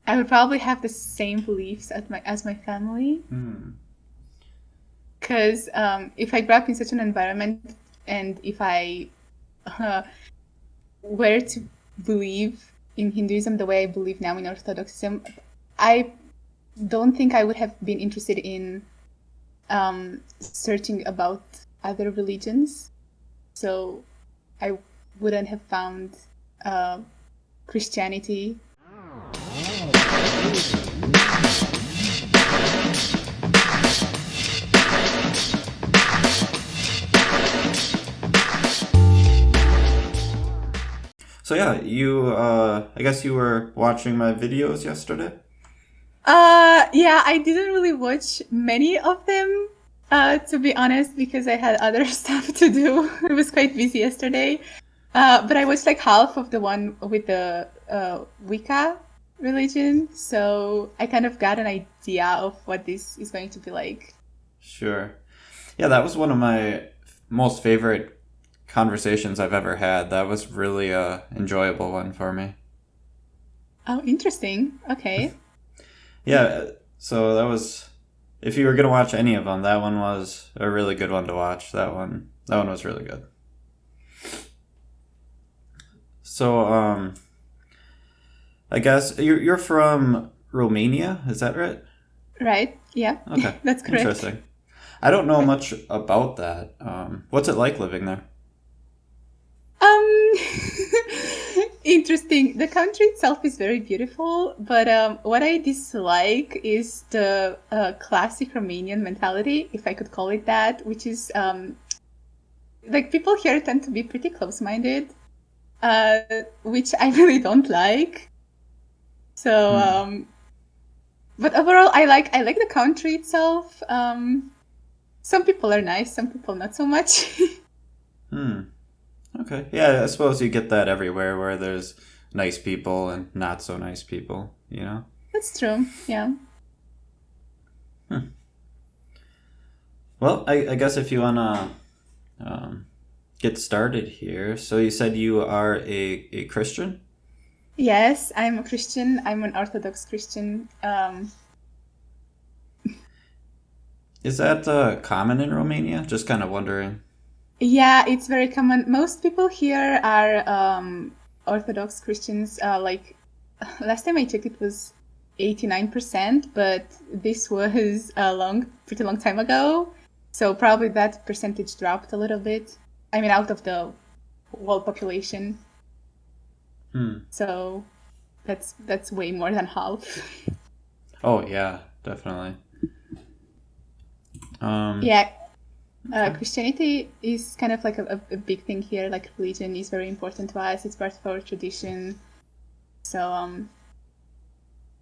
I would probably have the same beliefs as my family. Because if I grew up in such an environment, and if I uh, were to believe in Hinduism the way I believe now in Orthodoxism, I don't think I would have been interested in searching about other religions. So I wouldn't have found Christianity. So yeah, I guess you were watching my videos yesterday? Yeah, I didn't really watch many of them, to be honest, because I had other stuff to do. I was quite busy yesterday. But I watched like half of the one with the Wicca religion, so I kind of got an idea of what this is going to be like. Sure. Yeah, that was one of my most favorite conversations I've ever had. That was really a enjoyable one for me. Oh, interesting. Okay. Yeah, so that was if you were gonna watch any of them, that one was a really good one to watch. That one was really good. So I guess you're from Romania, is that right? Right. Yeah, Okay, that's correct. interesting. I don't know much about that. What's it like living there? Um, Interesting. The country itself is very beautiful, but what I dislike is the classic Romanian mentality, if I could call it that, which is like people here tend to be pretty close-minded, uh, which I really don't like. So, Hmm. but overall, I like the country itself. Some people are nice, some people not so much. Hmm. Okay. Yeah, I suppose you get that everywhere where there's nice people and not so nice people, you know? That's true. Yeah. Hmm. Well, I guess if you wanna um, get started here, so you said you are a Christian? Yes, I'm a Christian. I'm an Orthodox Christian. Is that common in Romania? Just kind of wondering. Yeah, it's very common. Most people here are Orthodox Christians. Like last time I checked, it was 89%, but this was pretty long time ago. So probably that percentage dropped a little bit. I mean, out of the whole population. Hmm. So that's way more than half. Oh, yeah, definitely. Um, Yeah, okay. Christianity is kind of like a big thing here. Like religion is very important to us. It's part of our tradition. So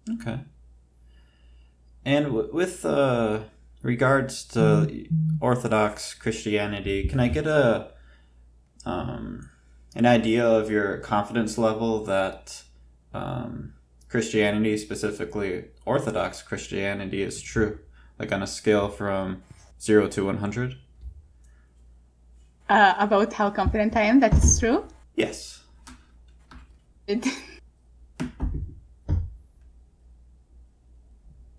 Okay. And with regards to Orthodox Christianity, can I get an idea of your confidence level that Christianity, specifically Orthodox Christianity, is true? Like on a scale from 0 to 100? about how confident I am that it's true. Yes. It,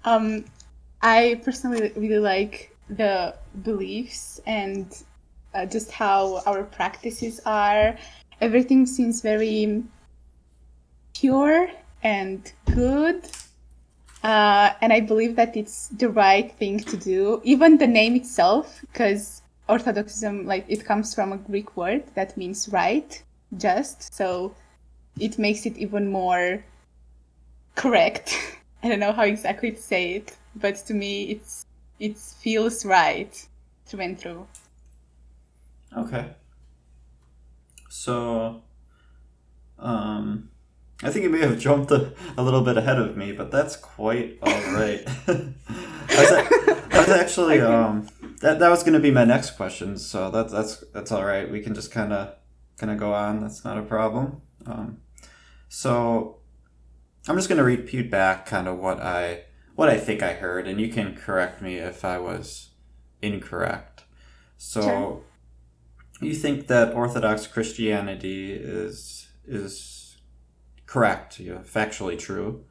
um, I personally really like the beliefs and just how our practices are. Everything seems very pure and good. And I believe that it's the right thing to do. Even the name itself, because Orthodoxism, like it comes from a Greek word that means right, just. So it makes it even more correct. I don't know how exactly to say it, but to me, it feels right through and through. Okay. So, um, I think you may have jumped a little bit ahead of me, but that's quite all right. I was actually Okay. that was going to be my next question, so that's all right. We can just kind of go on. That's not a problem. So I'm just going to repeat back kind of what I think I heard, and you can correct me if I was incorrect. Sure. So you think that Orthodox Christianity is correct, factually true.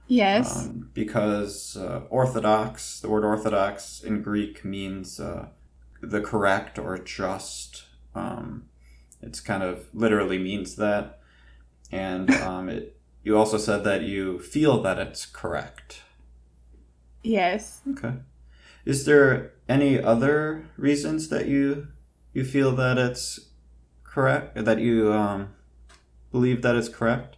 Yes. Because Orthodox, the word Orthodox in Greek means the correct or just. It's kind of literally means that. And you also said that you feel that it's correct. Yes. Okay. Is there any other reasons that you feel that it's correct, that you believe that it's correct?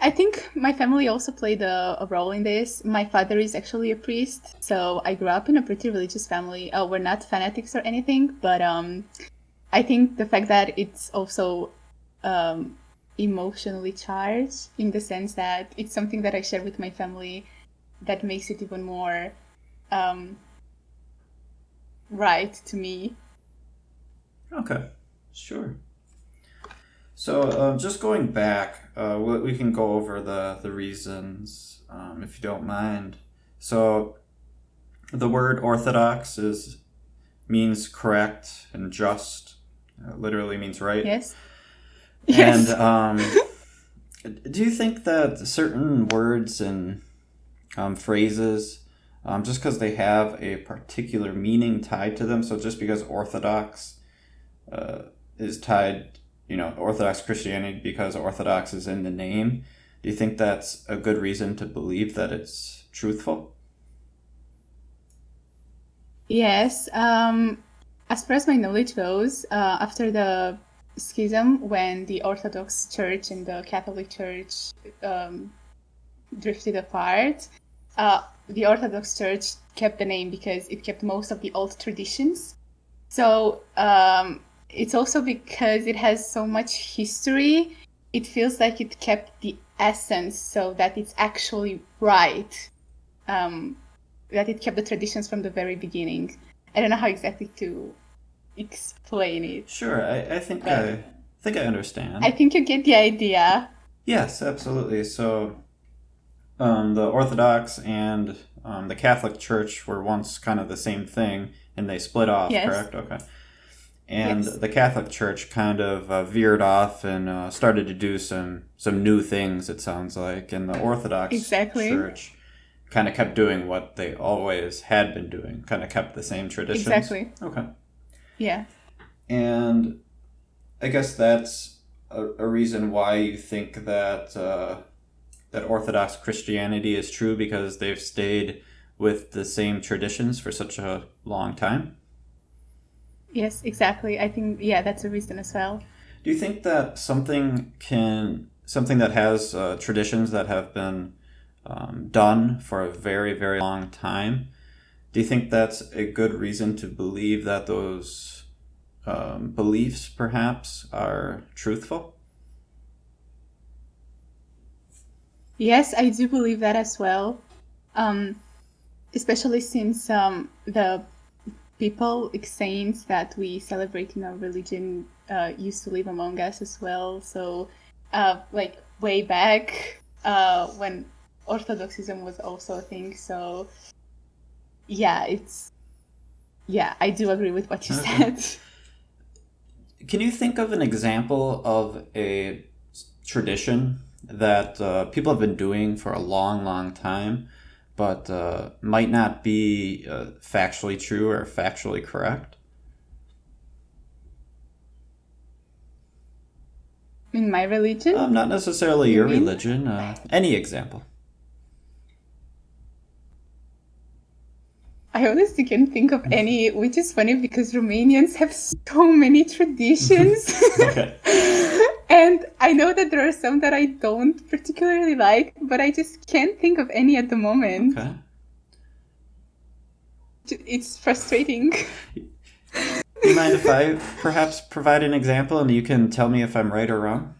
I think my family also played a role in this. My father is actually a priest, so I grew up in a pretty religious family. We're not fanatics or anything, but I think the fact that it's also emotionally charged, in the sense that it's something that I share with my family, that makes it even more right to me. Okay, sure. So just going back, we can go over the reasons, if you don't mind. So the word orthodox means correct and just. Literally means right. Yes. And Yes. do you think that certain words and phrases, just because they have a particular meaning tied to them, so just because Orthodox is tied, Orthodox Christianity, because Orthodox is in the name, do you think that's a good reason to believe that it's truthful? Yes. As far as my knowledge goes, after the schism, when the Orthodox Church and the Catholic Church drifted apart, the Orthodox Church kept the name because it kept most of the old traditions. So it's also because it has so much history, it feels like it kept the essence, so that it's actually right. That it kept the traditions from the very beginning. I don't know how exactly to explain it, Sure, I think but I I understand. think you get the idea. Yes, absolutely. So the Orthodox and the Catholic Church were once kind of the same thing, and they split off, Yes, correct? Okay. And yes, the Catholic Church kind of veered off and started to do some new things. It sounds like, and the Orthodox exactly, Church kind of kept doing what they always had been doing, kind of kept the same traditions. exactly. Okay. Yeah. And I guess that's a reason why you think that that Orthodox Christianity is true, because they've stayed with the same traditions for such a long time. Yes, exactly. I think, yeah, that's a reason as well. Do you think that something that has traditions that have been done for a very, very long time, do you think that's a good reason to believe that those beliefs perhaps are truthful? Yes, I do believe that as well. Um, Especially since the people, like saints that we celebrate in our religion, used to live among us as well. So, like way back when Orthodoxism was also a thing. So, yeah, yeah, I do agree with what you Okay. said. Can you think of an example of a tradition that people have been doing for a long, long time, but might not be factually true or factually correct? In my religion, Not necessarily you your mean? religion, any example. I honestly can't think of any, which is funny because Romanians have so many traditions. Okay. And I know that there are some that I don't particularly like, but I just can't think of any at the moment. Okay. It's frustrating. Do you mind if I perhaps provide an example and you can tell me if I'm right or wrong?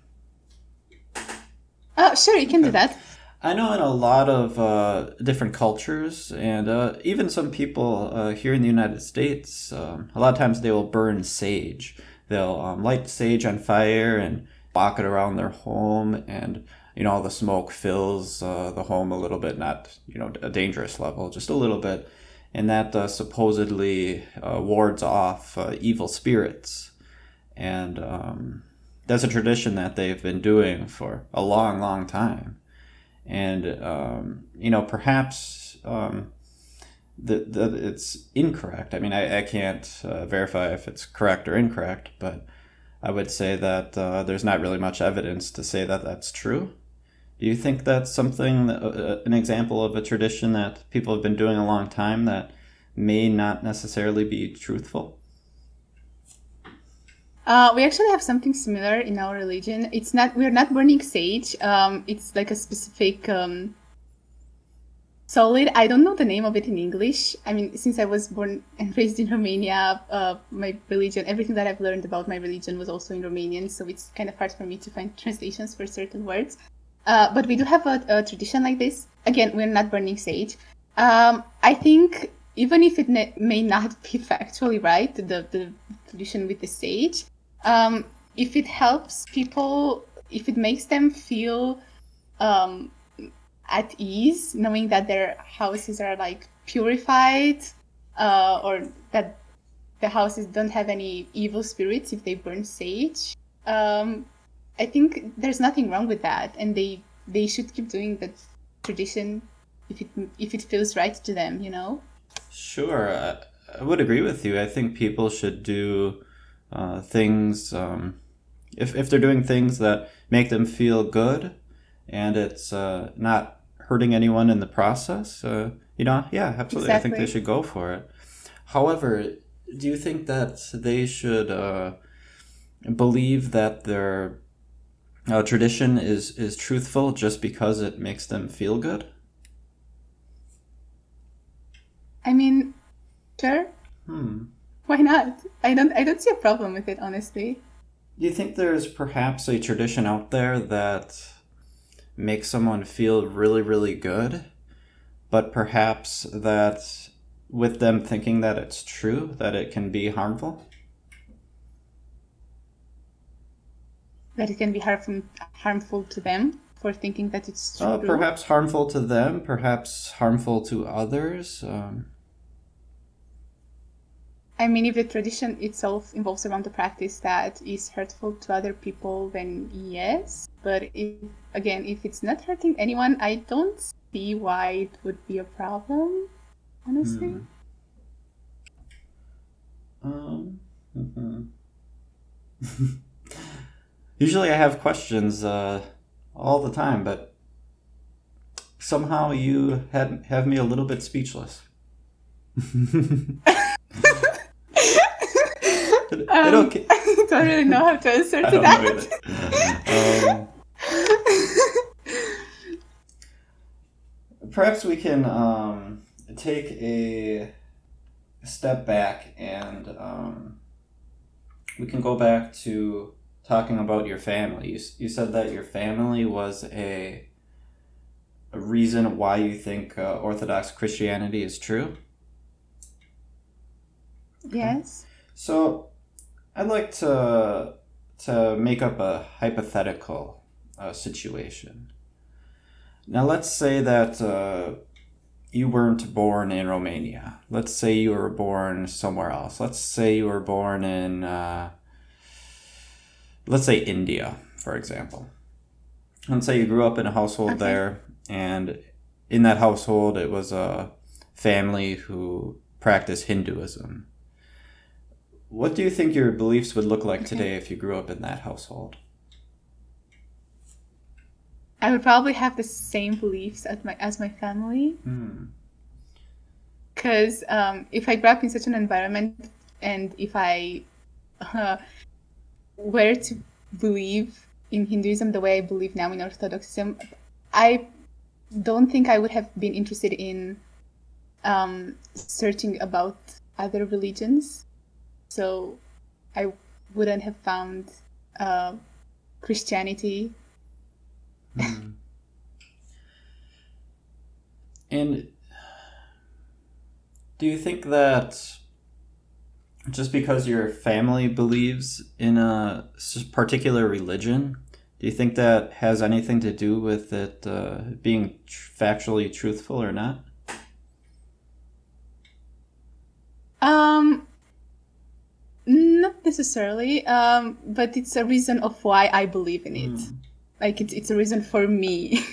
Sure, you can do Okay. that. I know in a lot of different cultures, and even some people here in the United States, a lot of times they will burn sage. They'll light sage on fire and walk it around their home, and all the smoke fills the home a little bit, not a dangerous level, just a little bit, and that supposedly wards off evil spirits. And that's a tradition that they've been doing for a long, long time. And, perhaps it's incorrect. I mean, I can't verify if it's correct or incorrect, but I would say that there's not really much evidence to say that that's true. Do you think that's something, an example of a tradition that people have been doing a long time that may not necessarily be truthful? We actually have something similar in our religion. We're not burning sage. It's like a specific solid. I don't know the name of it in English. I mean, since I was born and raised in Romania, my religion, everything that I've learned about my religion was also in Romanian, so it's kind of hard for me to find translations for certain words. But we do have a tradition like this. Again, we're not burning sage. I think even if it may not be factually right, the tradition with the sage, if it helps people, if it makes them feel at ease, knowing that their houses are like purified, or that the houses don't have any evil spirits if they burn sage, I think there's nothing wrong with that, and they should keep doing that tradition if it feels right to them, Sure, I would agree with you. I think people should do things, if they're doing things that make them feel good, and it's not hurting anyone in the process. Yeah, absolutely. Exactly. I think they should go for it. However, do you think that they should believe that their tradition is truthful just because it makes them feel good? I mean, sure. Why not? I don't see a problem with it, honestly. Do you think there's perhaps a tradition out there that makes someone feel really, really good, but perhaps that with them thinking that it's true, that it can be harmful? That it can be harmful to them for thinking that it's true? Perhaps harmful to them, perhaps harmful to others. I mean, if the tradition itself involves around the practice that is hurtful to other people, then yes. But if it's not hurting anyone, I don't see why it would be a problem, honestly. Usually I have questions all the time, but somehow you have me a little bit speechless. I don't really know how to answer to that. Perhaps we can take a step back and we can go back to talking about your family. You said that your family was a reason why you think Orthodox Christianity is true? Yes. So I'd like to make up a hypothetical situation. Now let's say that you weren't born in Romania. Let's say you were born somewhere else. Let's say you were born in, let's say India, for example. Let's say you grew up in a household there, and in that household it was a family who practiced Hinduism. What do you think your beliefs would look like today if you grew up in that household? I would probably have the same beliefs as my family. Because if I grew up in such an environment, and if I were to believe in Hinduism the way I believe now in Orthodoxism, I don't think I would have been interested in searching about other religions. So I wouldn't have found Christianity. And do you think that just because your family believes in a particular religion, do you think that has anything to do with it being factually truthful or not? Not necessarily, but it's a reason of why I believe in it. Like it's a reason for me,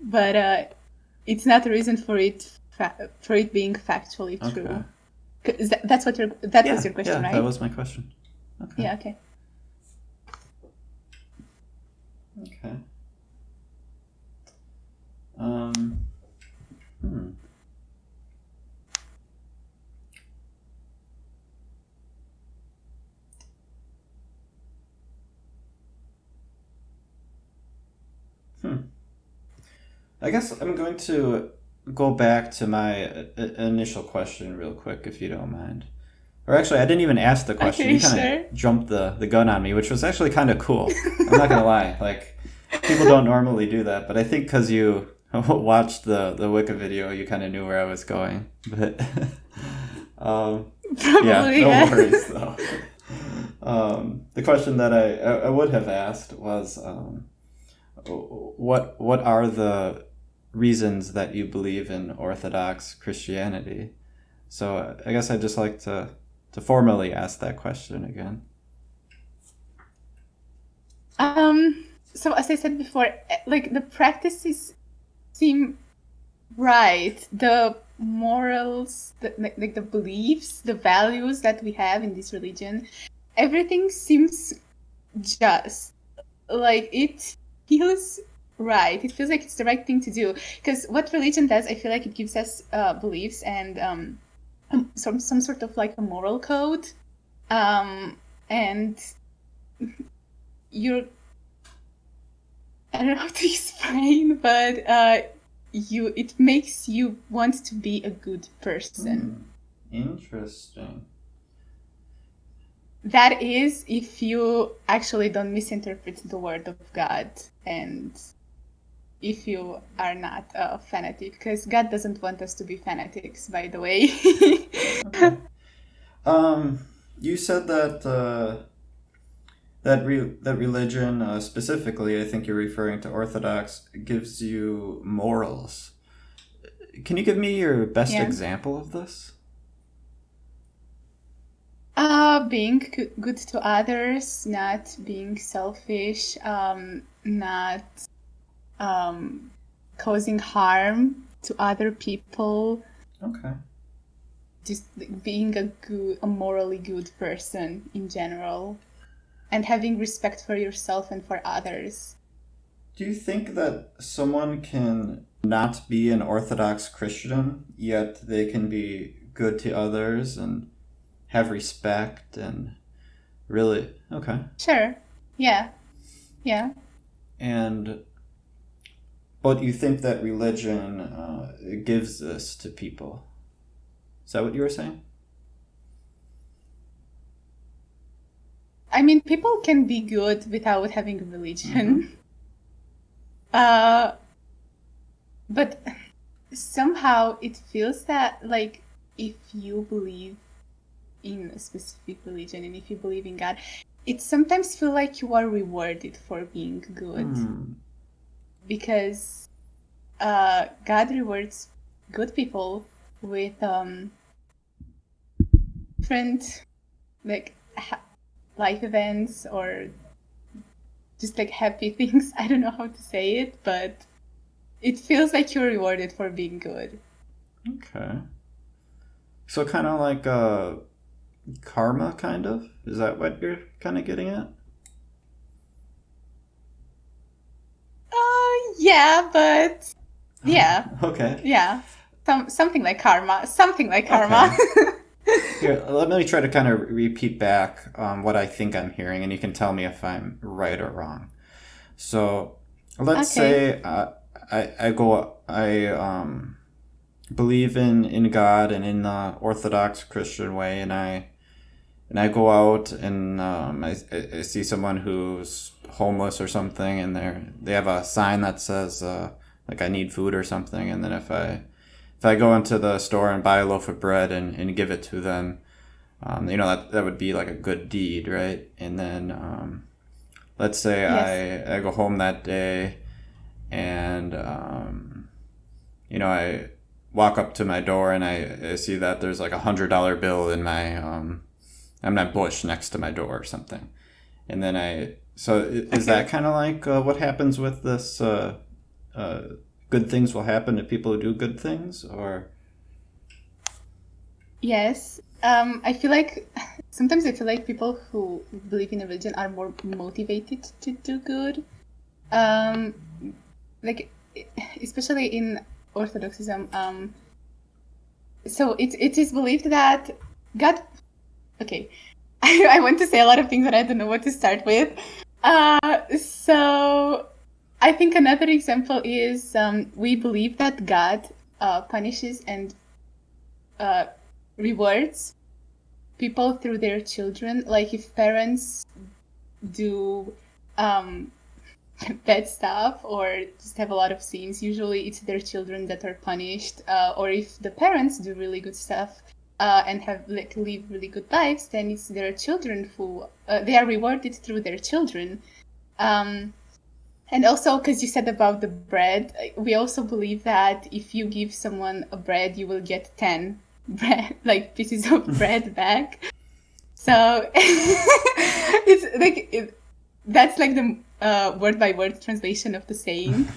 but it's not a reason for it being factually true. Okay. That's what was your question, right? That was my question. Okay. Yeah. Okay. Okay. I guess I'm going to go back to my initial question real quick, if you don't mind. Or actually, I didn't even ask the question. Okay, You kind sure. of jumped the gun on me, which was actually kind of cool. I'm not gonna lie. Like, people don't normally do that, but I think because you watched the Wicca video, you kind of knew where I was going. But Probably, no yeah. worries though. The question that I would have asked was, what are the reasons that you believe in Orthodox Christianity? So I guess I'd just like to formally ask that question again. So as I said before, like the practices seem right. The morals, like the beliefs, the values that we have in this religion, everything seems just. Like it feels right. It feels like it's the right thing to do. Because what religion does, I feel like it gives us beliefs and some sort of like a moral code, and you're, I don't know how to explain, but it makes you want to be a good person. Interesting. That is, if you actually don't misinterpret the word of God, and if you are not a fanatic, because God doesn't want us to be fanatics, by the way. Okay. You said that that religion, specifically, I think you're referring to Orthodox, gives you morals. Can you give me your best example of this? Being good to others, not being selfish, not causing harm to other people. Okay. Just being a morally good person in general, and having respect for yourself and for others. Do you think that someone can not be an Orthodox Christian, yet they can be good to others and have respect and really... Okay. Sure. Yeah. Yeah. But you think that religion gives this to people? Is that what you were saying? I mean, people can be good without having a religion. But somehow it feels that, like, if you believe in a specific religion and if you believe in God, it sometimes feels like you are rewarded for being good. Because God rewards good people with different, like, life events or just like happy things. I don't know how to say it, but it feels like you're rewarded for being good. Okay. So kind of like karma, kind of? Is that what you're kind of getting at? Yeah, but yeah. Okay. Yeah. Something like karma. Something like karma. Okay. Here, let me try to kind of repeat back what I think I'm hearing, and you can tell me if I'm right or wrong. So, let's say I believe in God and in the Orthodox Christian way, and I go out and I see someone who's homeless or something, and they have a sign that says like I need food or something, and then if I go into the store and buy a loaf of bread and give it to them, that would be like a good deed, right? And then let's say yes. I go home that day and I walk up to my door and I see that there's like $100 bill in bush next to my door or something. And then is Okay. that kind of like what happens with this? Good things will happen to people who do good things, or Yes. I feel like sometimes I feel like people who believe in a religion are more motivated to do good. Um, like especially in Orthodoxism. So it is believed that God. Okay, I want to say a lot of things, but I don't know what to start with. So I think another example is we believe that God punishes and rewards people through their children. Like if parents do um, bad stuff or just have a lot of sins, usually it's their children that are punished. Or if the parents do really good stuff and have live really good lives, then it's their children who they are rewarded through their children. And also, because you said about the bread, we also believe that if you give someone a bread, you will get 10 bread, like pieces of bread back. So it's like that's like the word by word translation of the saying.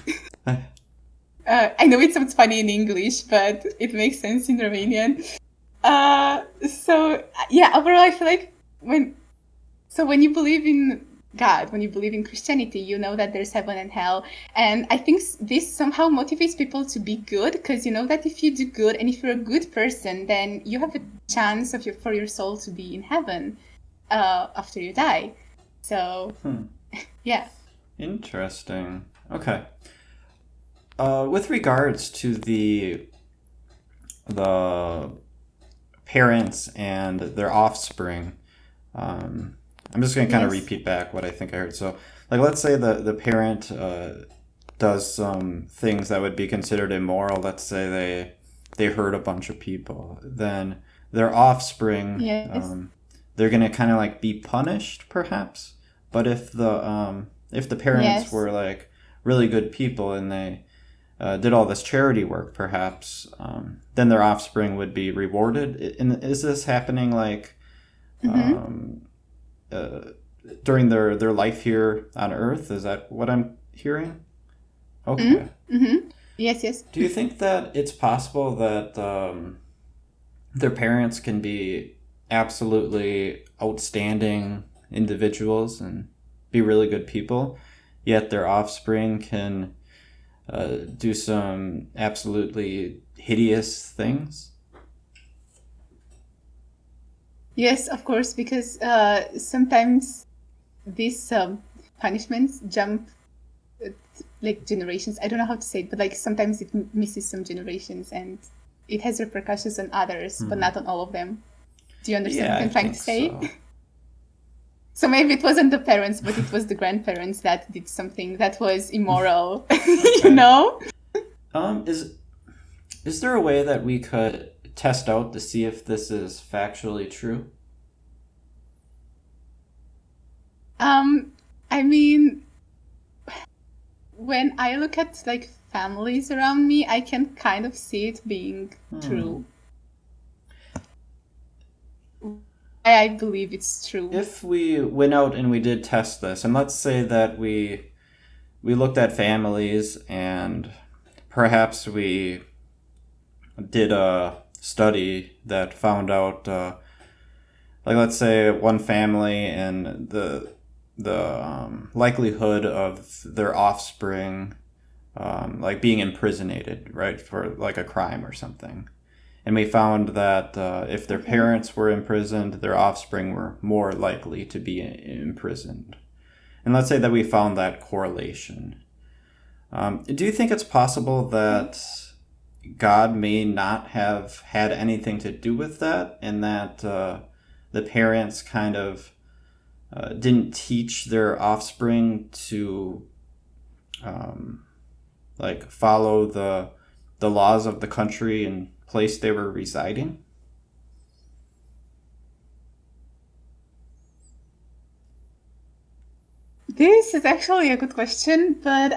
I know it sounds funny in English, but it makes sense in Romanian. So yeah, overall, I feel like when you believe in God, when you believe in Christianity, you know that there's heaven and hell. And I think this somehow motivates people to be good, because you know that if you do good and if you're a good person, then you have a chance for your soul to be in heaven after you die. So, yeah. interesting. Okay. With regards to the parents and their offspring, I'm just going to kind of Yes. repeat back what I think I heard. So, like, let's say the parent does some things that would be considered immoral. Let's say they hurt a bunch of people. Then their offspring, Yes. they're going to kind of like be punished, perhaps. But if the parents Yes. were like really good people and they did all this charity work, perhaps, then their offspring would be rewarded. And is this happening like um, during their life here on Earth? Is that what I'm hearing? Okay. Yes, yes. Do you think that it's possible that their parents can be absolutely outstanding individuals and be really good people, yet their offspring can do some absolutely hideous things? Yes, of course, because sometimes these punishments jump like generations. I don't know how to say it, but like sometimes it misses some generations and it has repercussions on others, but not on all of them. Do you understand Yeah, what I I'm trying to think say? so. So maybe it wasn't the parents, but it was the grandparents that did something that was immoral, you Okay. know? Um, is is there a way that we could test out to see if this is factually true? Um, I mean, when I look at like families around me, I can kind of see it being Hmm. true. I believe it's true. If we went out and we did test this, and let's say that we looked at families and perhaps we did a study that found out, like let's say one family and the likelihood of their offspring like being imprisoned, right, for like a crime or something. And we found that if their Okay. parents were imprisoned, their offspring were more likely to be imprisoned. And let's say that we found that correlation. Do you think it's possible Okay. that God may not have had anything to do with that, and that the parents kind of didn't teach their offspring to like follow the laws of the country and place they were residing? This is actually a good question, but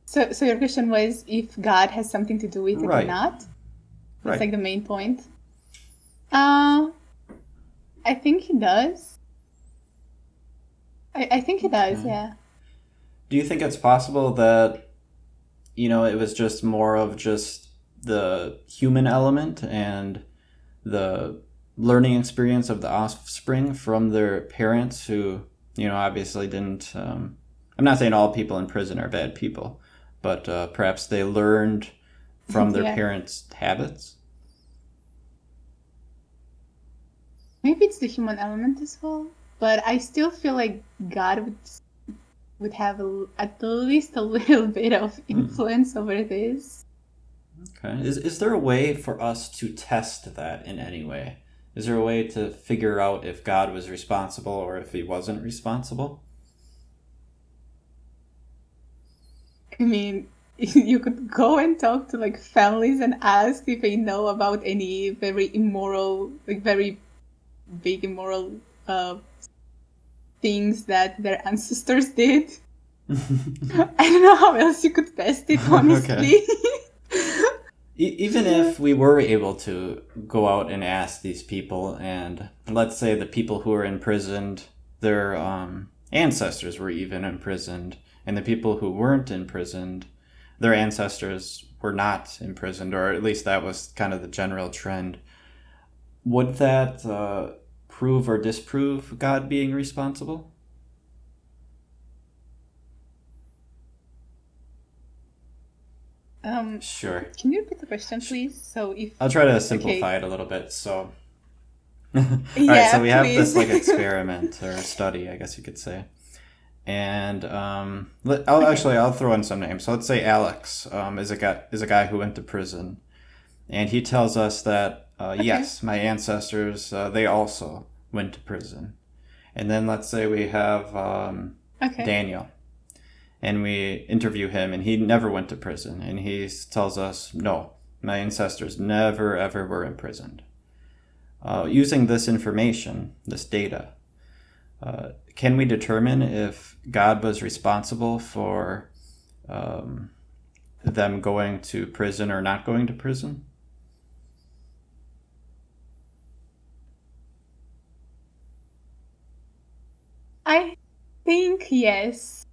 so your question was if God has something to do with it or Right, not? That's right. like the main point. Uh, I think he does. I think he does, Okay. yeah. Do you think it's possible that, it was just more of just the human element and the learning experience of the offspring from their parents who, obviously didn't. I'm not saying all people in prison are bad people, but perhaps they learned from their Yeah. parents' habits? Maybe it's the human element as well, but I still feel like God would have at least a little bit of influence over this. Okay. Is there a way for us to test that in any way? Is there a way to figure out if God was responsible or if he wasn't responsible? I mean, you could go and talk to like families and ask if they know about any very immoral, like very big immoral things that their ancestors did. I don't know how else you could test it, Okay. honestly. Even if we were able to go out and ask these people, and let's say the people who were imprisoned, their ancestors were even imprisoned, and the people who weren't imprisoned, their ancestors were not imprisoned, or at least that was kind of the general trend. Would that prove or disprove God being responsible? Sure. Can you repeat the question, please? So if I'll try to okay, simplify it a little bit. So, all right. So yeah, we have please. this like experiment or study, I guess you could say. And I'll Okay. actually I'll throw in some names. So let's say Alex is a guy who went to prison, and he tells us that Okay. yes, my ancestors they also went to prison. And then let's say we have Okay. Daniel, and we interview him, and he never went to prison, and he tells us no, my ancestors never ever were imprisoned. Using this information, this data, can we determine if God was responsible for them going to prison or not going to prison? I think yes.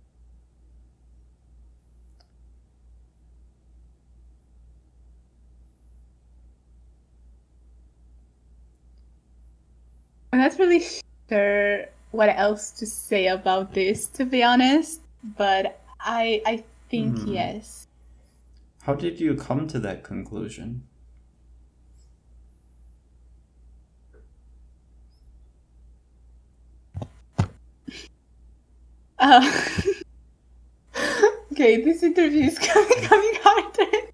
I'm not really sure what else to say about this, to be honest, but I think Hmm. yes. How did you come to that conclusion? Uh, okay, this interview is becoming harder.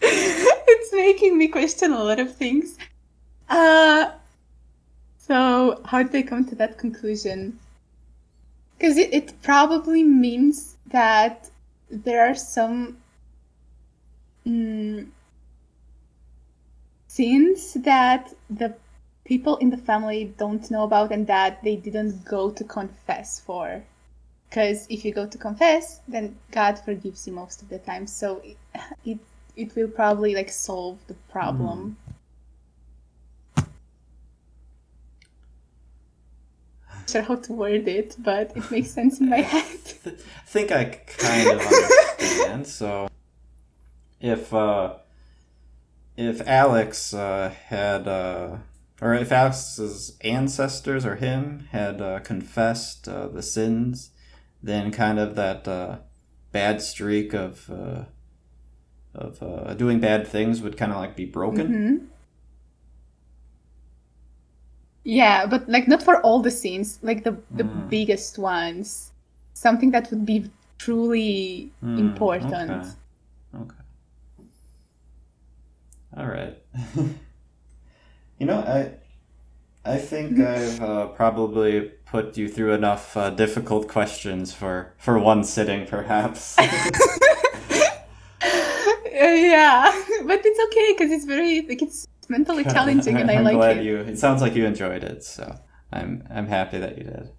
It's making me question a lot of things. Uh, so how did they come to that conclusion? Because it probably means that there are some sins that the people in the family don't know about and that they didn't go to confess for. Because if you go to confess, then God forgives you most of the time. So it it will probably like solve the Hmm. problem. Not sure how to word it, but it makes sense in my I head. think I kind of understand. So if if Alex had or if Alex's ancestors or him had confessed the sins, then kind of that bad streak of doing bad things would kind of like be broken. Yeah, but like not for all the scenes, like the Mm. biggest ones. Something that would be truly Okay. important. Okay. All right. I think I've probably put you through enough difficult questions for one sitting, perhaps. Yeah, but it's okay because it's very like it's mentally challenging and I I'm like glad it. you. It sounds like you enjoyed it, so I'm happy that you did.